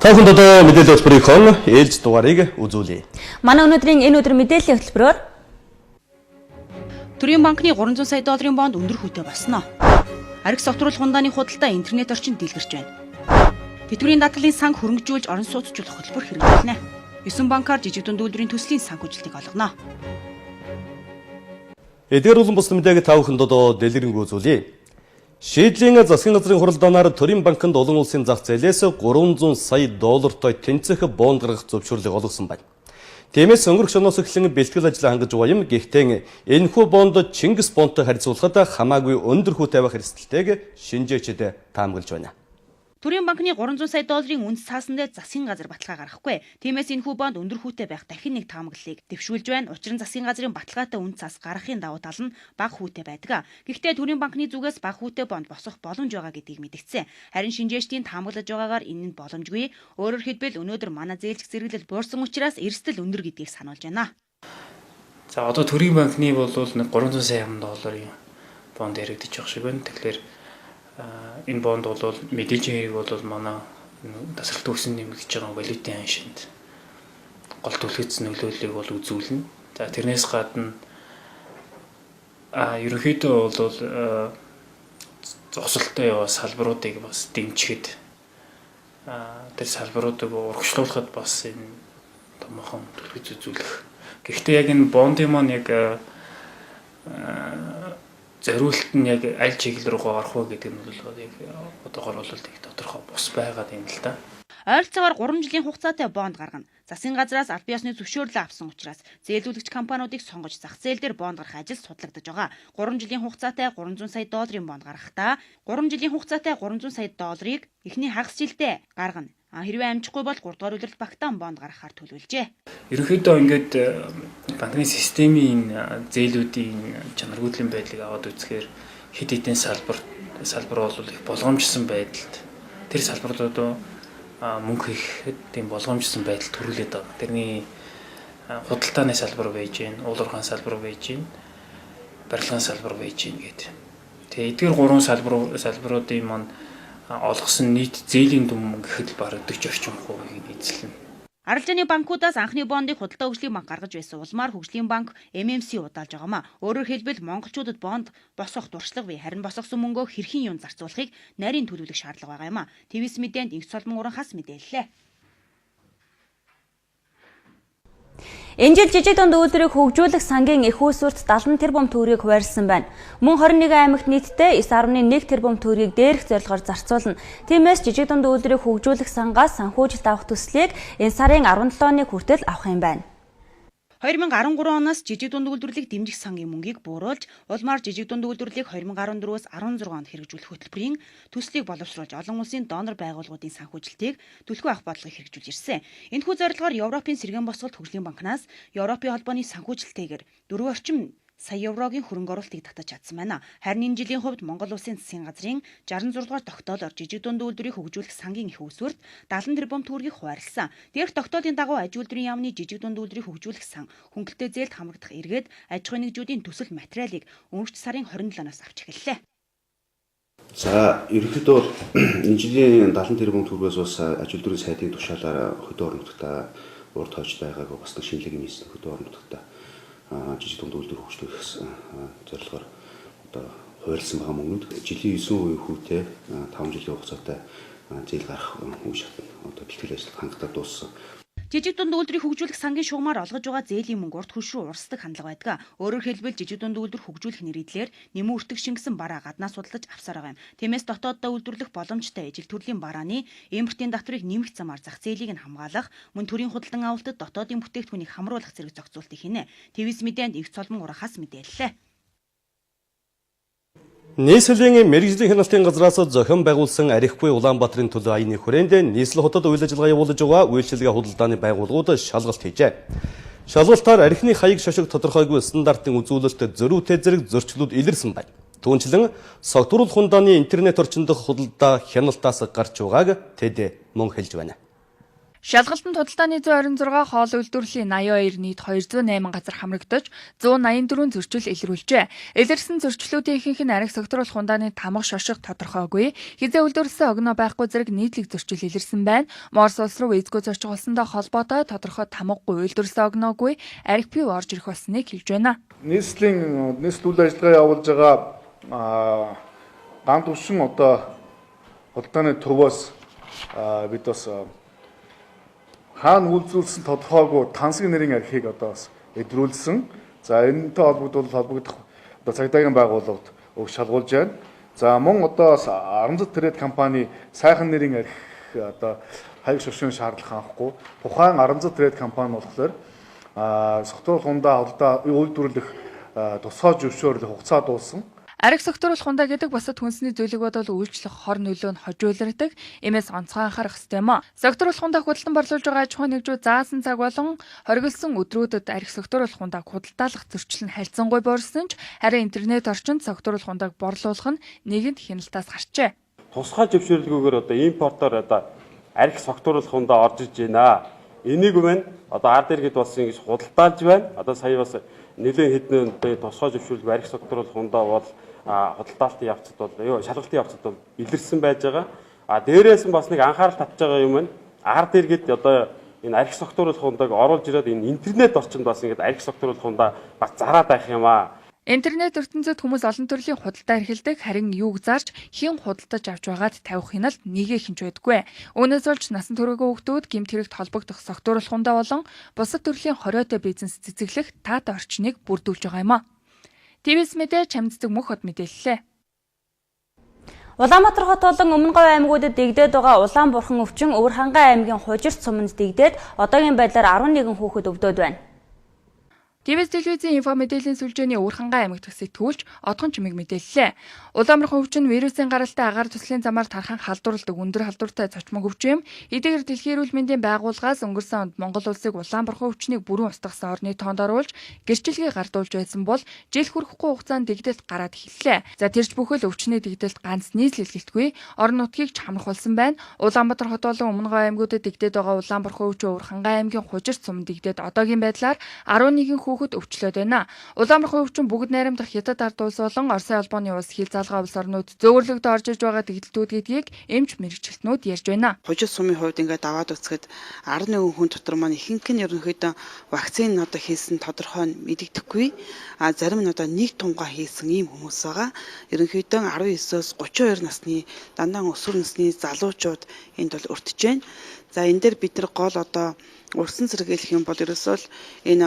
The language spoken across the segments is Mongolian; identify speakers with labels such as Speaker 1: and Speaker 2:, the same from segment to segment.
Speaker 1: Та бүхэнд одоо мэдээлэл хөтөлбөрийн ээлж дугаарыг үзүүлье.
Speaker 2: Манай өнөөдрийн энэ өдөр мэдээллийн хөтөлбөрөөр
Speaker 3: Төрийн банкны 300 сая долларын бонд өндөр хүүтэй болсноо. Архи согтруулах хундааны худалдаа интернет орчинд дэлгэрч байна. Тэтгэврийн даатгалын санг хөрөнгөжүүлж орон сууцчлах хөтөлбөр хэрэгжүүлнэ. 9 банкар жижиг дунд үйлдвэрийн төслийн санг хүчлийг олгоно.
Speaker 1: Эдгээр улан бус мэдээг та бүхэнд одоо дэлгэрэнгүй үзүүлье. Шийдлийн засгийн газрын хуралдаанаар Төрийн банкнд олон улсын зах зээлээс 300 сая доллартай тэнцэх бонд гаргах зөвшөөрлийг олгосон байна. Тиймээс өнгөрөх шөнөөс эхлэн бэлтгэл ажлаа хангаж байгаа юм. Гэхдээ энэхүү бонд Чингис бондтой харьцуулахад хамаагүй өндөр хүүтэй байх эрсдэлтэйг шинжээчид таамаглаж байна.
Speaker 3: Төрийн банкны 300 сая долларын үндэс цаасан дээр засгийн газар баталгаа гаргахгүй. Тиймээс энэхүү бонд өндөр хүүтэй байх дахин нэг таамаглалыг дэвшүүлж байна. Учир нь засгийн газрын баталгаатай үндэс цаас гаргахын давуу тал нь бага хүүтэй байдаг. Гэхдээ Төрийн банкны зүгээс бага хүүтэй бонд босох боломж байгаа гэдгийг мэдгдсэн. Харин шинжээчдийн таамаглаж байгаагаар энэ нь боломжгүй. Өөрөөр хэлбэл өнөөдөр манай зээлжих зэрэглэл буурсан учраас эрсдэл өндөр гэдгийг сануулж байна.
Speaker 4: За одоо Төрийн банкны бол нэг 300 сая долларын бонд яригдчих жоох шиг байна. Тэгэхээр энэ бонд бол мэдээлжийн хэрэг бол манай тасралт төгсөн нэмэгдэж байгаа валютын аншинд гол түлхэц нөлөөллийг бол үзүүлнэ. За тэрнээс гадна ерөнхийдөө бол зогсолтой яваа салбаруудыг бас дэмжихэд тэр салбаруудыг урагшлуулахад бас энэ томоохон түлхэц үзүүлэх. Гэхдээ яг энэ бондын маань яг зориулт нь яг аль чиглэл рүү орох вэ гэдэг нь бол яг одоогоор бол их тодорхой бус байгаад юм л да.
Speaker 3: Ойролцоогоор 3 жилийн хугацаатай бонд гаргана. Засгийн газраас аль биесны зөвшөөрлөө авсан учраас зээлүүлэгч компаниудыг сонгож зах зээл дээр бонд гаргах ажил судлагдаж байгаа. 3 жилийн хугацаатай 300 сая долларын бонд гаргахдаа 3 жилийн хугацаатай 300 сая долларыг эхний хагас жилдээ гаргана. Хэрвээ амжихгүй бол 3 дугаар улиралд багтаан бонд гаргахаар төлөвлөжээ.
Speaker 4: Ерөнхийдөө ингээд банкны системийн зээлүүдийн чанаргүйдлийн байдлыг аваад үзэхээр хэд хэдэн салбар бол их болгоомжсон байдалд тэр салбаруудаа мөнгө их тийм болгоомжсон байдал төрүүлээд байгаа. Тэрний худалдааны салбар байж гин, уул уурхайн салбар байж гин, барилгын салбар байж гин гэдэг. Тэгээ эдгээр гурван салбаруудын маань олгосон нийт зээлийн дүн гэхэд бараг 40 орчим хувийг эзэлнэ.
Speaker 3: Арилжааны банкудаас анхны бондыг худалдаа хөгжлийн банк гаргаж байсан улмаар хөгжлийн банк MMC удаалж байгаамаа. Өөрөөр хэлбэл монголчуудад бонд босгох дуршлаг бий. Харин босгосон мөнгөө хэрхэн юунд зарцуулахыг нарийн төлөвлөх шаардлага байгаа юм а. ТВС мэдээнд Инх Соломон уранхаас мэдээллээ.
Speaker 2: энэ жил жижиг дунд үйлдвэрийг хөгжүүлэх сангийн их усүрт 70 тэрбум төгрөгийг хуваарлсан байна. Мөн 21 аймагт нийтдээ 9.1 тэрбум төгрөгийг дээрх зорилгоор зарцуулна. Тиймээс жижиг дунд үйлдвэрийг хөгжүүлэх сангаас санхүүжилт авах төслийг энэ сарын 17-ны хүртэл авах юм байна.
Speaker 3: 2013 оноос жижиг дунд үйлдвэрлэлийг дэмжих сангийн мөнгийг бууруулж, улмаар жижиг дунд үйлдвэрлэлийг 2014-өөс 16 онд хэрэгжүүлэх хөтөлбөрийн төслийг боловсруулж, олон улсын донор байгууллагуудын санхүүжилтийг түлхүү авах бодлогыг хэрэгжүүлж ирсэн. Энэхүү зорилгоор Европын сэргээн босголт хөгжлийн банкнаас Европын холбооны санхүүжилтээр 4 орчим сая еврогийн хөрөнгө оруулалтыг татаж чадсан байна. Харин энэ жилийн хувьд Монгол Улсын засгийн газрын 66 дугаар тогтоолоор жижиг дунд үйлдвэрийг хөгжүүлэх сангийн их усүрт 70 тэрбум төгрөгийг хуваарлсан. Дээрх тогтоолын дагуу аж үйлдвэрийн яамны жижиг дунд үйлдвэрийг хөгжүүлэх сан хөнгөлөлтөө зээлд хамрагдах эргээд аж ахуйн нэгжүүдийн төсөл материалыг өнгөрч сарын 27-оос авч эхэллээ.
Speaker 5: За ерөнхийдөө энэ жилийн 70 тэрбум төгрөгөөс бас аж үйлдвэрийн сайдын тушаалаар хөдөө орон нутгад урд хойч байгааг бас шинжилгээ хийсэн хөдөө орон нутгад жижиг дунд үйлдвэр хөгжүүлэх зорилгоор одоо хуваарлсан байгаа мөнгөнд жилийн 9% хүүтэй 5 жилийн хугацаатай зээл гарах үе шатнд одоо бэлтгэл ажил хангалттай дууссан.
Speaker 3: Жижиг дунд үйлдвэрийг хөгжүүлэх сангийн шугамаар олгож байгаа зээлийн мөнгө урт хөлш рүү урсдаг хандлага байдаг. Өөрөөр хэлбэл жижиг дунд үйлдвэр хөгжүүлэх нэрийдлэр нэмэн өртөг шингэсэн бараа гаднаас судалж авсаар байгаа юм. Тиймээс дотооддоо үйлдвэрлэх боломжтой ижил төрлийн барааны импортын татварыг нэмэх замаар зах зээлийг нь хамгаалах, мөн төрийн худалдан авалтад дотоодын бүтээгдэхүүнийг хамруулах зэрэг зохицуултыг хийнэ. ТВС мэдээнд Инх Соломон уранхаас мэдээллээ.
Speaker 1: Нийслэлийн мэргэжлийн хяналтын газраас зохион байгуулсан архигүй Улаанбаатарын төлөө аяны хүрээнд нийслэл хотод үйл ажиллагаа явуулж байгаа үйлчилгээ худалдааны байгууллагууд шалгалт хийжээ. Шалгалтаар архины хаяг шошиг тодорхойгүй стандартын үзүүлэлт зөрүүтэй зэрэг зөрчлүүд илэрсэн байна. Түүнчлэн согтууруулах хундааны интернет орчин дох худалдаа хяналтаас гарч байгааг тэд мөн хэлж байна.
Speaker 6: Шалгалтанд худалдааны 126 хоол үйлдвэрлэлийн 82 нийт 208 газар хамрагдаж 184 зөрчил илрүүлжээ. Илэрсэн зөрчлүүдийн ихэнх нь архи согтруулах хундааны тамга шоших тодорхойгүй. Хизээ үйлдвэрлэсэн огноо байхгүй зэрэг нийтлэг зөрчил илэрсэн байна. Морс улс руу эзгүй зорчих болсондоо холбоотой тодорхой тамгагүй үйлдвэрлэсэн огноогүй архи бий орж ирэх болсныг хэлж байна.
Speaker 7: Нийслэл үйл ажиллагаа явуулж байгаа ган төвшин одоо худалдааны төвөөс бид бас хаана үйлдвэрлэсэн тодорхойгүй тансгийн нэрийн архийг одоо бас эдрүүлсэн. За энэтэй холбогдох одоо цагдаагийн байгууллагад шалгуулж байна. За мөн одоо Арамзат Трейд компани сайхан нэрийн архи одоо хаяг шошин шаардлага хангахгүй. Тухайн Арамзат Трейд компани болохоор согтруулах хундаа холдоо үйлдвэрлэх тусгай зөвшөөрлөх хугацаа дууссан.
Speaker 6: Архи согтруулах хундаа гэдэг бусад хүнсний зүйлийг бодвол үйлчлэх хор нөлөө нь хожуулдаг. Иймээс онцгой анхаарах ёстой юм а. Согтруулах хундааг худалдан борлуулж байгаа аж ахуй нэгжүүд заасан цаг болон хоригдсан өдрүүдэд архи согтруулах хундааг худалдаалах зөрчил нь харьцангуй буурсан ч харин интернет орчинд согтруулах хундааг борлуулах нь нэгэнт хяналтаас гарчээ.
Speaker 8: Тусгай зөвшөөрлгүйгээр одоо импортоор одоо архи согтруулах хундаа орж иж байна. Энийг мэн одоо ард иргэд бас ингэж худалдаалж байна. Одоо сая бас нэлээд хэдэн тусгай зөвшөөрлөг архи согтруулах хундаа бол худалдаалтын явцад бол шалгалтын явцад бол илэрсэн байж байгаа. Дээрээс нь бас нэг анхаарал татж байгаа юм нь ард иргэд одоо энэ архи согтруулах хундааг оруулж ирээд энэ интернет орчинд бас ингэж архи согтруулах хундаа бас зараад байх юм аа.
Speaker 6: Интернет ертөнцид хүмүүс олон төрлийн худалдаа эрхэлдэг, харин юуг зарж хэн худалдаж авч байгаад тавих хяналт нэгэ хинч байдаггүй. Үүнээс болж насан туршаагүй хүүхдүүд гэмт хэрэгт холбогдох согтруулах хундаа болон бусад төрлийн хориотой бизнес цэцэглэх таатай орчныг бүрдүүлж байгаа юм а. ТВС мэдээ чамддаг мөх хот мэдээллээ.
Speaker 2: Улаанбаатар хот болон Өмнө Говь аймагуудад дэгдээд байгаа Улаанбурхан өвчин Өвөр хангай аймгийн Хужирт суманд дэгдээд одоогийн байдлаар 11 хүүхэд өвдөд байна. ТВС телевизийн инфо мэдээллийн сүлжээний Өвөр хангай аймагт сэтгүүлч Одхон чимэг мэдээллээ. Улаанбархан өвчин вирусын гаралтай агаар төслийн замаар тархан халдварладаг өндөр халдвартай цочмог өвчин. Эдгээр дэлхийн эрүүл мэндийн байгууллагаас өнгөрсөн онд Монгол улсыг Улаанбархан өвчнийг бүрэн устгасан орны тоонд оруулж гэрчлэгээ гардуулж байсан бол жил хүрэхгүй хугацаанд дэгдэлт гараад эхэллээ. За тэрч бүхэл өвчний дэгдэлт ганц нийслэл гэлтгүй орон нутгийг ч хамрахулсан байна. Улаанбаатар хот болон Өмнө Говь аймагуудад дэгдээд байгаа Улаанбархан өвчин Өвөр хангай аймгийн Хужирт суманд дэгдээд одоогийн байдлаар 11 хүүхэд өвчлөөд байна. Улаанбархан өвчин бүгд найрамдах Хятад ард улс болон Оросын холбооны улс хил залгаа улс орнууд зөвөрлөгд орж иж байгаа дэгдэлтүүд гэдгийг эмч мэрэгчлэтнүүд ярьж байна.
Speaker 9: Хужирт сумын хувьд ингээд аваад үзэхэд 11 хүн дотор маань ихэнх нь ерөнхийдөө вакцин одоо хийсэн тодорхой мэдэгдэхгүй. Зарим нь одоо нэг тунгаа хийсэн ийм хүмүүс байгаа. Ерөнхийдөө 19-оос 32 насны дандаа өсвөр насны залуучууд энд бол өртөж байна. За энэ дээр бид нар гол одоо урсан зэрэг хэлэх юм бол ерөөсөө энэ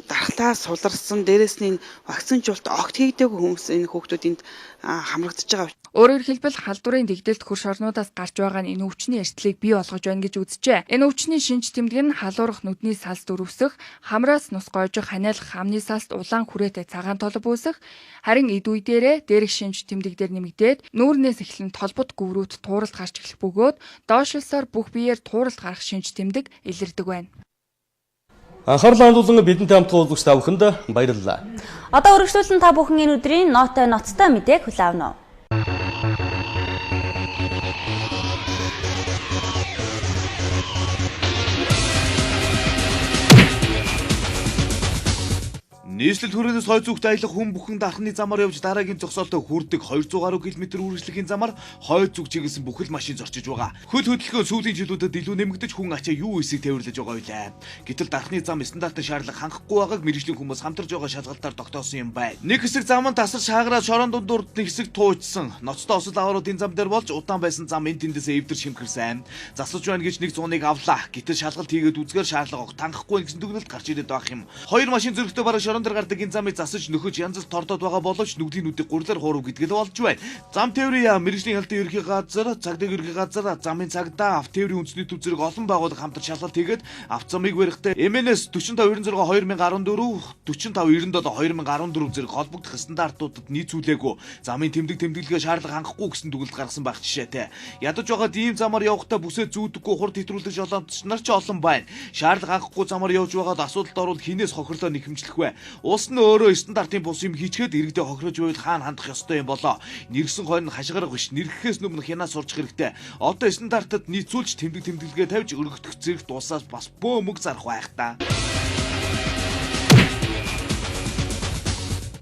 Speaker 9: дархлаа суларсан дээрээс нь вакцинжуулалт огт хийгдээгүй хүмүүс энэ хүүхдүүд энд хамрагдаж байгаа.
Speaker 6: Өөрөөр хэлбэл халдварын дэгдэлт хөрш орнуудаас гарч байгаа нь энэ өвчний эрсдлийг бий болгож байна гэж үзжээ. Энэ өвчний шинж тэмдэг нь халуурах нүдний салс дөрвсөх, хамраас нус гойжих, ханиалах хамны салст улаан хүрээтэй цагаан толб үүсэх, харин эд үе дээрээ дээрх шинж тэмдэг дээр нэмэгдээд нүүрнээс эхлэн толбот гүврүүд тууралт гарч эхлэх бөгөөд доошлосоор бүх биеэр тууралт гарах шинж тэмдэг илэрдэг байна.
Speaker 1: Анхаарлаа хандуулан бидэнтэй хамт уулзагч та бүхэнд баярлалаа.
Speaker 2: Одоо үргэлжлүүлэн та бүхэн энэ өдрийн ноцтой мэдээг хүлээн авна.
Speaker 10: Нийслэл хүрээлээс хой зүгт аялах хүн бүхэн дархны замаар явж дараагийн зогсоолтой хүрдэг 200 гаруй км үргэлжлэхийн замаар хой зүг чиглэсэн бүхэл машин зорчиж байгаа. Хөл хөдөлгөөн сүүлийн жилүүдэд илүү нэмэгдэж хүн ачаа юу эсийг тээвэрлэж байгаа байлаа. Гэтэл дархны зам стандартын шаардлага хангахгүй байгааг мэргэжлийн хүмүүс хамтарж байгаа шалгалтаар тогтоосон юм байна. Нэг хэсэг зам нь тасар шааграад шорон дундурд нэг хэсэг туучсан. Ноцтой осол аваруудын зам дээр болж удаан байсан зам энэ тэндээсээ эвдэр шимхэрсэн. Засаж байна гэж нэг зуныг авлаа. Гэтэл шалгалт хийгээд үзгээр шаардлага огт хангахгүй гэсэн дүгнэлт гарч ирээд байх юм. Хоёр машин зөрөгтэй бараг шорон гардаг энэ замыг засаж нөхөж янз бүр тордоод байгаа боловч нүдийн нүдийг гурлаар хуурав гэдгээ болж байна. Зам тээврийн мэргэжлийн хялтын ерхий газар, цагдаагийн ерхий газар, замын цагдаа, авто тээврийн үндэсний төв зэрэг олон байгууллага хамтар шалгалт хийгээд авто замыг барихтай МНС 4596 2014, 4597 2014 зэрэг холбогдох стандартуудад нийцүүлээгүй. Замын тэмдэглэгээ шаардлага хангахгүй гэсэн дүгнэлт гаргасан байх жишээтэй. Ядаж байгаа ийм замаар явахдаа бүсээ зүүддэггүй хурд хэтрүүлэх жолоодч нар ч олон байна. Шаардлага хангахгүй замаар явж байгаад асуудалд орвол хинээс хохирлоо нэхэмжлэх вэ? Улс нь өөрөө стандартын бус юм хийчгээд иргэдэд хохирож байвал хаана хандах ёстой юм болоо. Нэрсэн хойно хашгирах биш, нэрхэхээс өмнө хянаа сурч хэрэгтэй. Одоо стандартад нийцүүлж тэмдэглэгээ тавьж өргөдөх зэрэг дуусаас бас бөөмөг зарах байх та.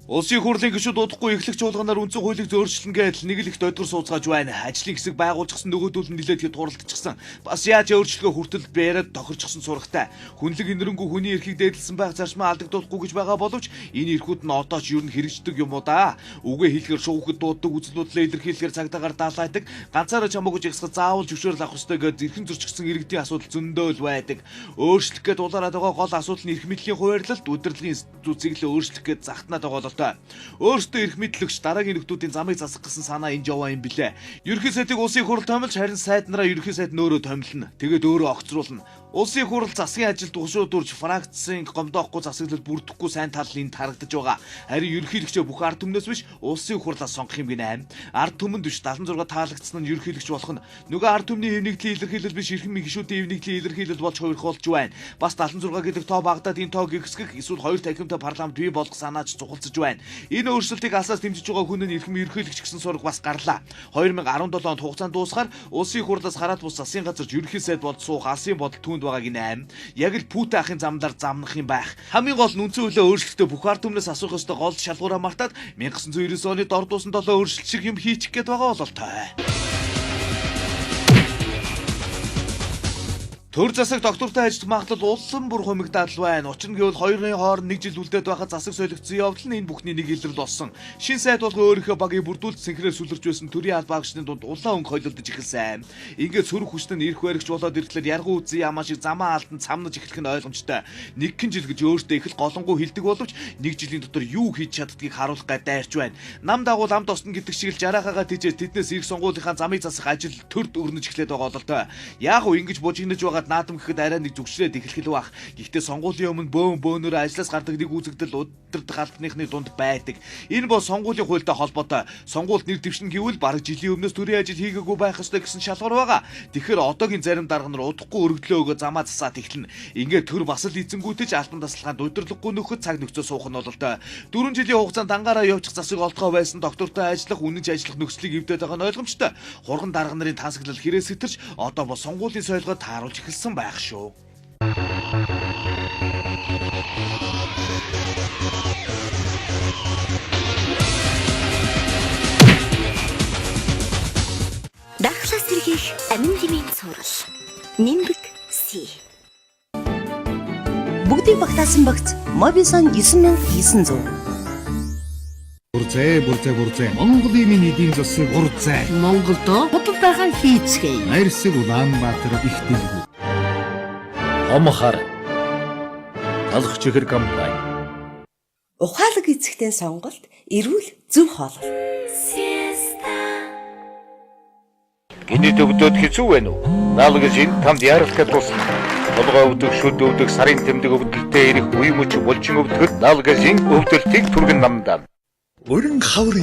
Speaker 10: Улсын хурлын гишүүд удахгүй эхлэх чуулганаар үндсэн хуулийг зөөрчлөн гэдэл нэг л их дойдгор сууцгааж байна. Ажлын хэсэг байгуулчихсан нөгөөдөл нь нилээд туралдчихсан. Бас яаж өөрчлөгөө хүртэл бэрээд тохирчихсан сурагтай. Хүнлэг инэрэнгүү хүний эрхийг дээдлсэн байх зарчмаа алдагдуулахгүй гэж байгаа боловч энэ эрхүүд нь одоо ч юу н хэрэгждэг юм уу да. Үгээ хэлэхээр шүүхэд дууддаг, үзэл бодлоо илэрхийлэхээр цагдаагаар даалгайдаг, ганцаараа чамаагүй жигсгэж заавал зөвшөөрөл авах ёстой гэж зэрхэн зөрчигдсөн иргэдийн асуудал зөндөө л байдаг. Өөрчлөх гээд улаараад байгаа гол асуудал нь эрх мэдлийн хуваарлалт, удирдлагын зүйцийг л өөрчлөх гээд захтнаад байгаа. Өөртөө эрх мэдлэгч дараагийн нөхдүүдийн замыг засах гэсэн санаа энд яваа юм билээ. Ерөнхий сайдыг улсын хурал томилж харин сайд нараа ерөнхий сайд нөөрөө томилно. Тэгээд өөрөө огцруулна. Улсын хурал засгийн ажилд угшуудурж фракцийн гомдоохгүй засаглал бүрдэхгүй сайн тал энд харагдаж байгаа. Харин ерөнхийлөгчөө бүх ард түмнээс биш улсын хурлаас сонгох юм гинэ. Ард түмэнд биш 76 таалагдсан нь ерөнхийлөгч болох нь нөгөө ард түмний эвнэгдлийн илэрхийлэл биш эрхэм гишүүдийн эвнэгдлийн илэрхийлэл болж хувирхуулж байна. Бас 76 гэдэг тоо багадад энэ тоог ихсгэх эсвэл хоёр танхимтай парламент бий болгох санаач цугулцаж байна. Энэ өөрчлөлтийг асаас дэмжиж байгаа хүн нь эрхэм ерөнхийлөгч гэсэн сураг бас гарлаа. 2017 онд хугацаанд дуусгаар улсын хурлаас хараад бус засгийн газарч ерөнхий сайд болд суух алсын бодол түүнд байгааг нэ. Яг л Пүтэ ахын замдаар замнах юм байх. Хамгийн гол нь үндсэн хуулиа өөрчлөлтөө бүх ард түмнээс асуух ёстой гол шалгуураа мартаад 1999 оны дор дуусан 7 өөрчлөлт шиг юм хийчих гээд байгаа бололтой. Төр засаг доктортой ажилд магадлал улсын бүр хумигдаад байна. Учир нь гэвэл хоёрын хооронд нэг жил үлдээд байхад засаг солигдсон явдал нь энэ бүхний нэг илрэл болсон. Шин сайд болго өөрийнхөө багийг бүрдүүлж синхрээр сүлэрч байсан төрийн албаа агчдын дунд улаан өнгө хойлолдож эхэлсэн. Ингээд сөрөг хүчтэй нь ирэх баригч болоод ирэхлээр яргуу үзэн ямаа шиг замаа алдан цамнаж эхлэх нь ойлгомжтой. Нэгэн жил гэж өөртөө их л голонгуу хэлдэг боловч нэг жилийн дотор юу хийж чаддгийг харуулах гад дайрч байна. Нам дагуул амд осна гэдэг шиг л жарахаага тийжээ тэднээс ирэх сонгуулийнхаа замыг засах ажил төрд өрнөж эхлээд байгаа бололтой. Яг уу ингэж бужигнаж байгаа наадам гэхэд арай нэг зүгшрээд эхлэх л байх. Гэхдээ сонгуулийн өмнө бөөнөөр ажлаас гардаг нэг үзэгдэл удирдах албаныхны дунд байдаг. Энэ бол сонгуулийн хуультай холбоотой. Сонгуульд нэр дэвшин гэвэл бараг жилийн өмнөөс төрийн ажил хийгээгүй байх ёстой гэсэн шалгуур байгаа. Тэгэхээр одоогийн зарим дарга нар удахгүй өргөдлөө өгөө замаа засаад эхэлнэ. Ингээд төр бас л эзэнгүүтэж албан тасалгаанд удирдлаггүй нөхөд цаг нөхцөө суух нь бололтой. 4 жилийн хугацаанд ангаараа явуучих засаг олдгоо байсан доктортой ажиллах, үнэнч ажиллах нөхцөлийг эвдээд байгаа нь ойлгомжтой. Хурган дарга нарын тансаглал хэрэг сэтэрч одоо бол сонгуулийн соёлгоод тааруулж эхэлсэн байх шүү.
Speaker 11: Дахлаас сэргийх амин лимийн цуврал. Нимбэг Си. Бүгдийг багтаасан багц Мобисон 9900.
Speaker 12: Бүрзээ. Монголын эдийн засаг бүрзээ.
Speaker 11: Монголдо худал байгаан хийцгээе.
Speaker 12: Найрсаг Улаанбаатар их дэлгүү.
Speaker 13: Омхар талх чихэр компани.
Speaker 11: Ухаалаг эзэгтэй сонголт эрүүл зөв хоолой.
Speaker 13: Гинэ төвдөд хэцүү байна уу? Наалгаж энэ тамд ярах гэж тусна. Толгой өвдөх, шүд өвдөх, сарын тэмдэг өвдөлтөд ирэх үе мөч булчин өвдөхөд наалгаж энэ өвдөлтийг түргэн намдаа.
Speaker 12: Өрн хавар